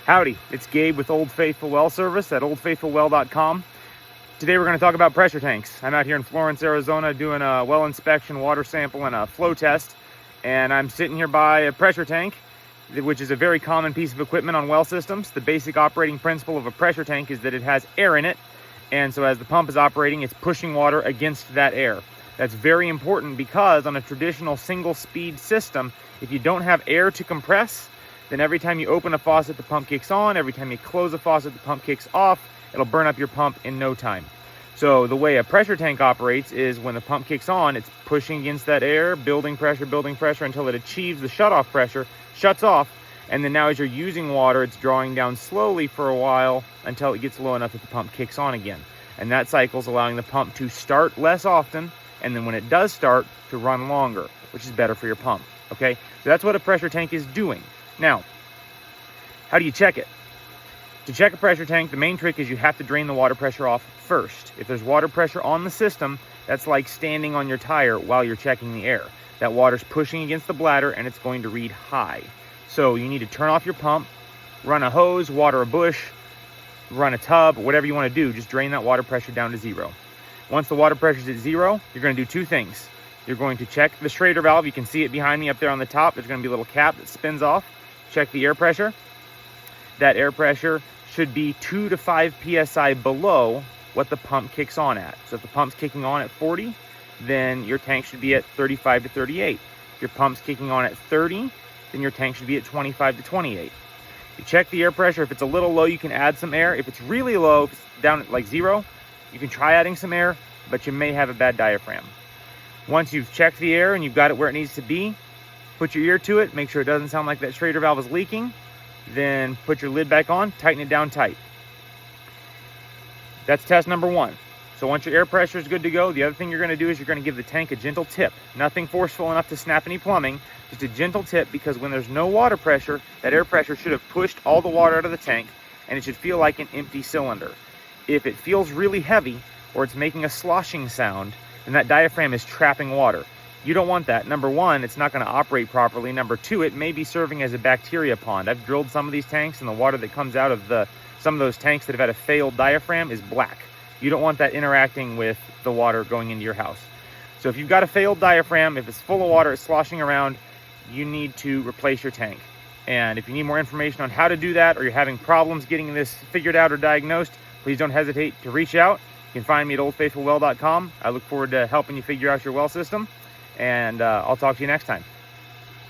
Howdy, it's Gabe with Old Faithful Well Service at oldfaithfulwell.com. Today we're going to talk about pressure tanks. I'm out here in Florence, Arizona doing a well inspection, water sample, and a flow test. And I'm sitting here by a pressure tank, which is a very common piece of equipment on well systems. The basic operating principle of a pressure tank is that it has air in it. And so as the pump is operating, it's pushing water against that air. That's very important because on a traditional single speed system, if you don't have air to compress, then every time you open a faucet, the pump kicks on. Every time you close a faucet, the pump kicks off. It'll burn up your pump in no time. So the way a pressure tank operates is when the pump kicks on, it's pushing against that air, building pressure until it achieves the shutoff pressure, shuts off, and then now as you're using water, it's drawing down slowly for a while until it gets low enough that the pump kicks on again. And that cycle is allowing the pump to start less often, and then when it does start, to run longer, which is better for your pump, okay? So that's what a pressure tank is doing. Now, how do you check it? To check a pressure tank, the main trick is you have to drain the water pressure off first. If there's water pressure on the system, that's like standing on your tire while you're checking the air. That water's pushing against the bladder and it's going to read high. So you need to turn off your pump, run a hose, water a bush, run a tub, whatever you want to do, just drain that water pressure down to zero. Once the water pressure is at zero, you're going to do two things. You're going to check the Schrader valve. You can see it behind me up there on the top. There's going to be a little cap that spins off. Check the air pressure. That air pressure should be 2 to 5 psi below what the pump kicks on at. So if the pump's kicking on at 40, then your tank should be at 35 to 38. If your pump's kicking on at 30, then your tank should be at 25 to 28. You check the air pressure. If it's a little low, you can add some air. If it's really low, if it's down at like zero, you can try adding some air, but you may have a bad diaphragm. Once you've checked the air and you've got it where it needs to be, put your ear to it, make sure it doesn't sound like that Schrader valve is leaking, then put your lid back on, tighten it down tight. That's test number one. So once your air pressure is good to go, the other thing you're going to do is you're going to give the tank a gentle tip. Nothing forceful enough to snap any plumbing, just a gentle tip, because when there's no water pressure, that air pressure should have pushed all the water out of the tank and it should feel like an empty cylinder. If it feels really heavy or it's making a sloshing sound, then that diaphragm is trapping water. You don't want that. Number one, it's not going to operate properly. Number two, it may be serving as a bacteria pond. I've drilled some of these tanks and the water that comes out of some of those tanks that have had a failed diaphragm is black. You don't want that interacting with the water going into your house. So if you've got a failed diaphragm, if it's full of water, it's sloshing around, you need to replace your tank. And if you need more information on how to do that, or you're having problems getting this figured out or diagnosed, please don't hesitate to reach out. You can find me at oldfaithfulwell.com. I look forward to helping you figure out your well system, and I'll talk to you next time.